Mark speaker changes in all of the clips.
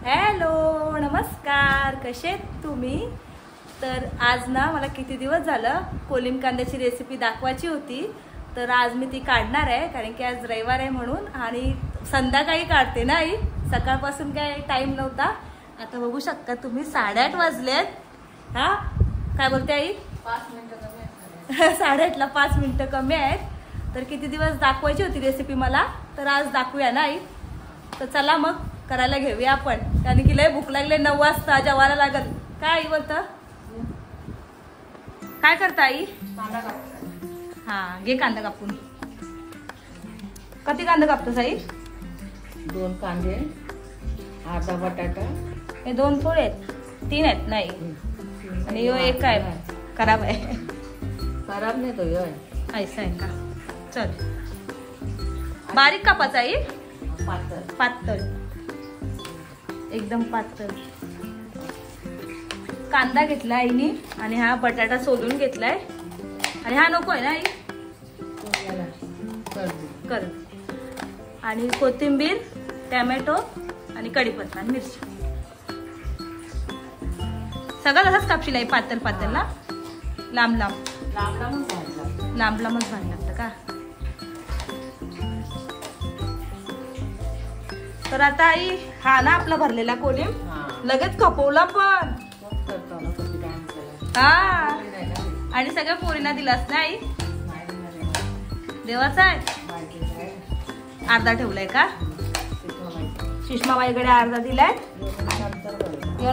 Speaker 1: Hello नमस्कार, कसे आहेत तुम्ही? तर आज ना मला किती दिवस झालं कोलिम कांद्याची रेसिपी दाखवायची होती, तर आज मी ती काढणार आहे. कारण की आज रविवार आहे म्हणून, आणि संध्याकाळी काढते ना आई, सकाळपासून काय टाइम नव्हता. आता बघू शकता तुम्ही 8:30 वाजलेत. हा काय बोलते आई?
Speaker 2: 5 मिनिटं कमी आहेत.
Speaker 1: 8:30ला 5 मिनिटं कमी आहेत. तर किती दिवस दाखवायची होती रेसिपी मला, तर आज दाखवूया ना आई. तर चला मग करायला घेऊया आपण, कारण की लय भूक लागले. 9 वाजता जेवायला लागल. काय आई बोलतं? काय करता आई?
Speaker 2: कांदा कापतो.
Speaker 1: हा घे कांदा कापून. किती कांदा कापतोस आई?
Speaker 2: 2 कांदे, अर्धा बटाटा.
Speaker 1: हे 2 थोडे आहेत, 3 आहेत नाही, आणि यो एक आहे खराब आहे.
Speaker 2: खराब नाही तो यो
Speaker 1: ऐसा आहे का? चल बारीक कापाचा आई,
Speaker 2: पातळ
Speaker 1: पातळ एकदम पातळ. कांदा घेतला आईनी, आणि हा बटाटा सोलून घेतलाय. आणि हा नको आहे ना आई? कर. आणि कोथिंबीर, टॅमॅटो आणि कढीपत्ता आणि मिरची. सगळं तसंच कापशील आई, पातळ पातळ ना? लांब लांब लांब लांबच भाजी लागतं का? तर आता आई हा ना आपला भरलेला कोलिम लगेच खपवला पण. हा, आणि सगळ्या पोरींना दिलास ना आई? देवाचा आहे. अर्धा ठेवलाय का? सुषमाबाईकडे अर्धा दिलाय,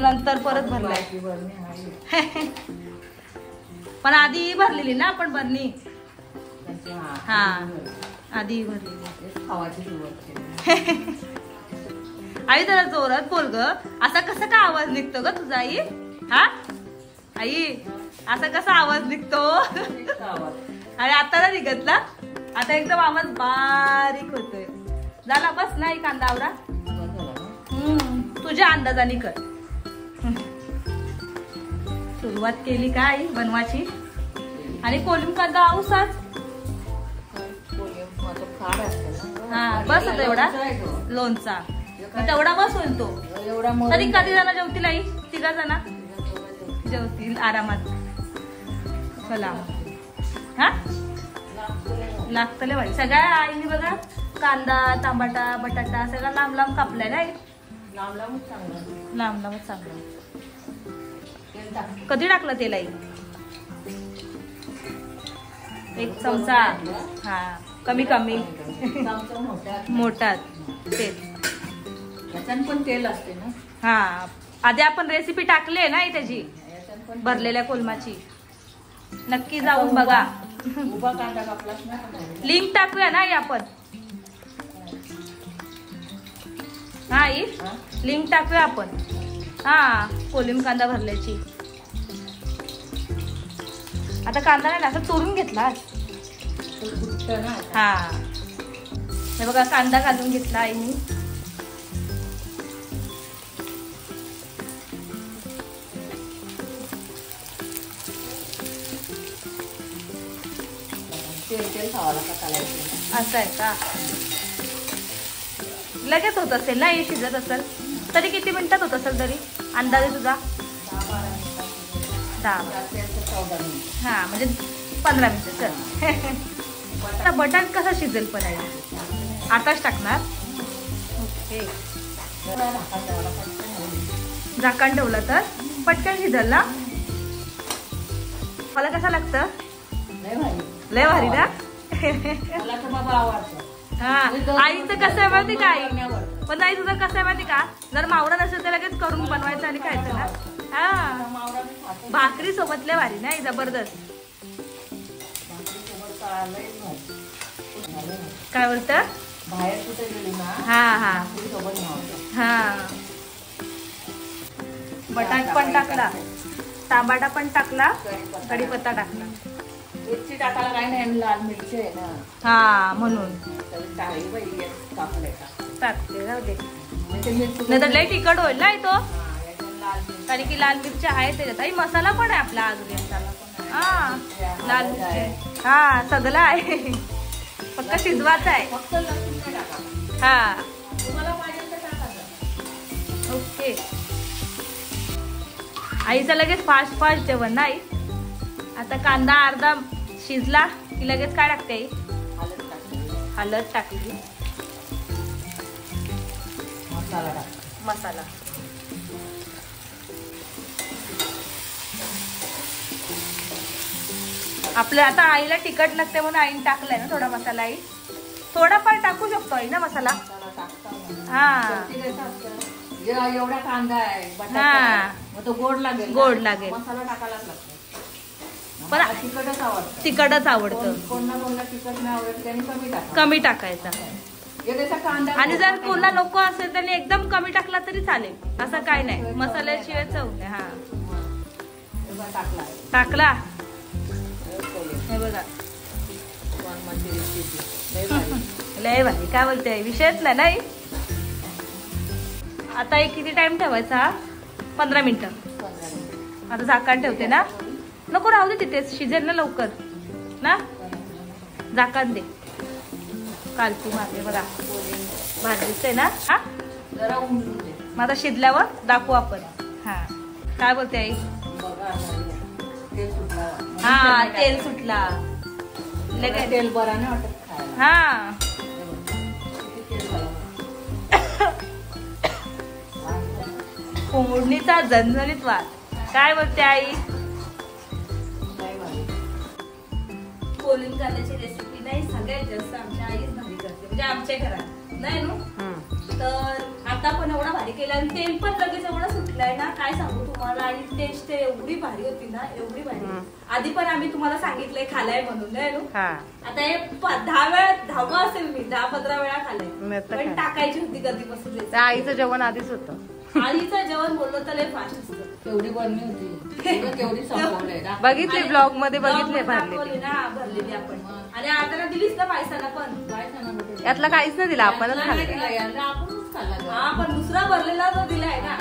Speaker 1: नंतर परत भरलाय. पण आधी भरलेली ना आपण बरणी. हा आधी भरलेली. आई जरा जोरात बोल ग. असा कसा का आवाज निघतो ग तुझा आई? हा आई असा कसा आवाज निघतो? आणि आता ना निघत ना, आता एकदम आवाज बारीक होतोय. झाला बस नाही कांदा आवरा. तुझ्या अंदाजाने कर. सुरुवात केली का आई बनवायची? आणि कोलिम कांदा आवसाच. हा बस होता एवढा लोणचा, तेवढा बस होईल तो. तरी कधी जण जेवतील आई? 3 जण जेवतील आरामात. चला हा लागतले बाई. सगळ्या आईने बघा कांदा, टमाटा, बटाटा सगळं लांब लांब कापलाय ना आई?
Speaker 2: लांब चांगलं.
Speaker 1: लांब लांबच चांगलं. कधी टाकलं तेल आई? 1 चमचा. हा कमी कमी मोठात तेल.
Speaker 2: पण तेल असते ना.
Speaker 1: हा आधी आपण रेसिपी टाकली आहे ना त्याची, भरलेल्या कोलमाची. नक्की जाऊन बघा.
Speaker 2: उभा कांदा कापलास ना.
Speaker 1: लिंक टाकूया ना आई आपण? हा आई लिंक टाकूया आपण. हा कोलिम कांदा भरल्याची. आता कांदा नाही असं चोरून घेतला. हा हे बघा कांदा घालून घेतला आईनी. असं आहे का? लगेच होत असेल ना हे शिजत असेल? तरी किती मिनिटात होत असेल तरी अंदाजे तुझा? 10. हा म्हणजे 15 मिनिटं. चल बटाट कसा शिजेल पण आहे? आताच टाकणार. ओके झाकण ठेवलं तर पटकन शिजेल ना? मला कसं लागतं? लय भारी ना. हा आईचं कसं आहे माहिती का आई? पण आई तुझं कसं आहे माहिती का? जर मावरा नसेल तर लगेच करून बनवायचं आणि खायचं ना. हा भाकरी सोबत लय भारी नाही? जबरदस्त. काय बोलत?
Speaker 2: बाहेर कुठे गेली ना.
Speaker 1: हा हा हा बटाट पण टाकला, टमाटा पण टाकला, कढीपत्ता टाकला.
Speaker 2: मिरची टाकायला काही नाही, लाल मिरची आहे ना.
Speaker 1: हा म्हणून टाकते. जाऊ दे, नाही तर लय तिखट होईल ना तो. कारण की लाल मिरची आहे त्याच्यात. आई मसाला पण आहे आपला आज. हा लाल मिरची हा सगळं आहे. फक्त शिजवायचं आहे. हा ओके. आईचं लगेच फास्ट फास्ट जेवण नाही. आता कांदा अर्धा शिजला की लगेच काय टाकते आई? हळद टाकली. मसाला आपलं आता आईला तिखट लागते म्हणून आईने टाकलाय ना थोडा मसाला. आई थोडाफार टाकू शकतो आई ना मसाला. हा
Speaker 2: एवढा कांदा आहे तो गोड लागेल.
Speaker 1: गोड लागेल.
Speaker 2: मसाला टाकायलाच लागतो.
Speaker 1: पण
Speaker 2: तिखटच आवडतं.
Speaker 1: तिखटच आवडतं.
Speaker 2: कोणाला तिखट नाही आवडत त्यांनी
Speaker 1: कमी टाकायचा.
Speaker 2: कांदा
Speaker 1: आणि जर कोणाला नको असेल त्याने एकदम कमी टाकला तरी चालेल. असं काय नाही. मसाल्याशिवाय चव नाही. हा टाकला. हे बघा लय भारी. काय बोलते विषयच नाही. आता एक किती टाइम ठेवायचा? 15 मिनिटं. आता झाकण ठेवते ना. नको राहू दे तिथे शिजेल ना लवकर ना. झाकण दे. कालची मारले बघा भाजीच ना. हा
Speaker 2: जरा
Speaker 1: मग आता शिजल्यावर दाखवू आपण. हा काय बोलते आई? हा तेल सुटला.
Speaker 2: तेल बरं नाही वाटत खायला.
Speaker 1: हा फोडणीचा झणझणीत वास. काय बोलते आई? कोलिम कांद्याची रेसिपी नाही सगळ्यात जास्त आमच्या आईच भारी करते. म्हणजे आमच्या घरात नाही ना. तर आता पण एवढा भारी केला आणि तेल पण लगेच एवढा सुटलाय ना काय सांगू तुम्हाला. आणि टेस्ट एवढी भारी होती ना एवढी भारी. आधी पण आम्ही तुम्हाला सांगितलंय खालाय म्हणून नाही ना. आता हे 10 असेल मी 10-15 वेळा खाल्लाय. पण टाकायची होती कधीपासून.
Speaker 3: आईचं जेवण आधीच होतं.
Speaker 1: आईचं जेवण बोललो तर लय फास्ट असतं.
Speaker 2: केवढी बनली होती. केवढी संपवलंय.
Speaker 3: बघितले ब्लॉग मध्ये बघितले
Speaker 1: भरलेली आपण. आणि आता दिलीच ना पायसाला पण.
Speaker 3: यातला काहीच नाही दिला. आपणच
Speaker 1: हा पण दुसरा भरलेला तो दिलाय ना.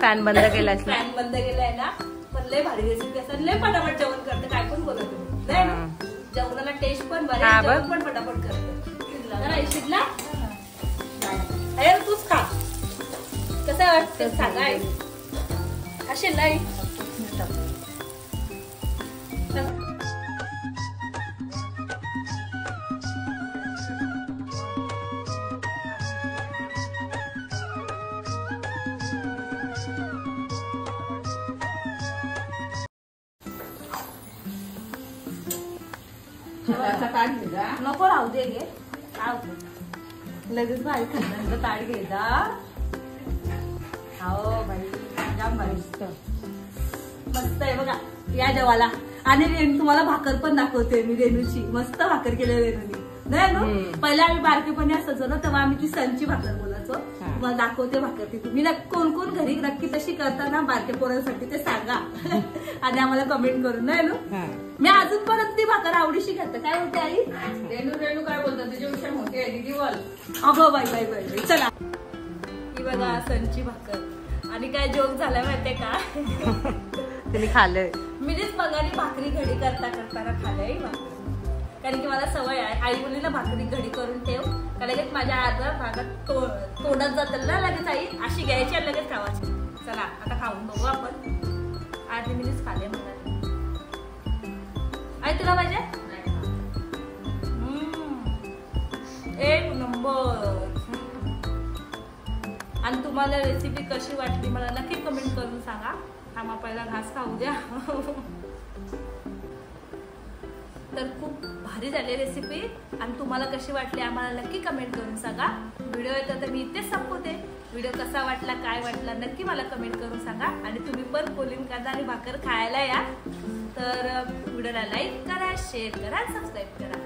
Speaker 3: फॅन बंद केलाय.
Speaker 1: फॅन बंद केलाय ना. पण लय भारी रेसिपी असतात. लय पटापट जेवण करते. काय पण बोलत नाही ना. जेवणाला टेस्ट पण भारी. जेवण पण पटापट करते. शिजला तूच खा. कसं वाटतं सांगाय असे नाही. नको राहू दे गे. लगेच भारी खाल्ल्यानंतर ताट घ्यायचा. हो भाई जाम भारी मस्त आहे बघा या जेवाला. आणि तुम्हाला भाकर पण दाखवते मी. रेणूची मस्त भाकर केली रेणूनी नाही ना. पहिला आम्ही बारकेपणी असायचो ना तेव्हा आम्ही ती संची भाकर बोलायचो. तुम्हाला दाखवते भाकर ती. तुम्ही कोण कोण घरी नक्की तशी करताना बारके पोरांसाठी ते सांगा. आणि आम्हाला कमेंट करून नाही ना. मी अजून परत ती भाकर आवडीशी खाते. काय बोलते आई?
Speaker 2: रेणू काय बोलतात तुझ्यापेक्षा मोठी आहे दीदी बोल.
Speaker 1: अगो बाई बाई बाई चला. ही बघा संची भाकर. आणि काय जोक झाला माहितीये का?
Speaker 3: तुम्ही खाल्लंय.
Speaker 1: मीच मगानी भाकरी घडी करताना खाल्लंय भाकर. कारण की मला सवय आहे. आई बोलली ना भाकरी घडी करून ठेव का लगेच माझ्या अर्धा भागात तोंडात जातील ना लगेच. आई अशी घ्यायची आणि लगेच खावायची. चला आता खाऊन बघू आपण. 8 मिनिट खाले मला. आई तुला पाहिजे? एक नंबर. आणि तुम्हाला रेसिपी कशी वाटली मला नक्की कमेंट करून सांगा. आम्हा पहिला घास खाऊ द्या. तर खूप भारी झाली रेसिपी. आणि तुम्हाला कशी वाटली आम्हाला नक्की कमेंट करून सांगा. व्हिडिओ येतो तर मी इथेच संपवते. व्हिडिओ कसा वाटला काय वाटला नक्की मला कमेंट करून सांगा. आणि तुम्ही पण कोलिम कांदा आणि भाकर खायला या. तर व्हिडिओला लाईक करा, शेअर करा, सबस्क्राईब करा.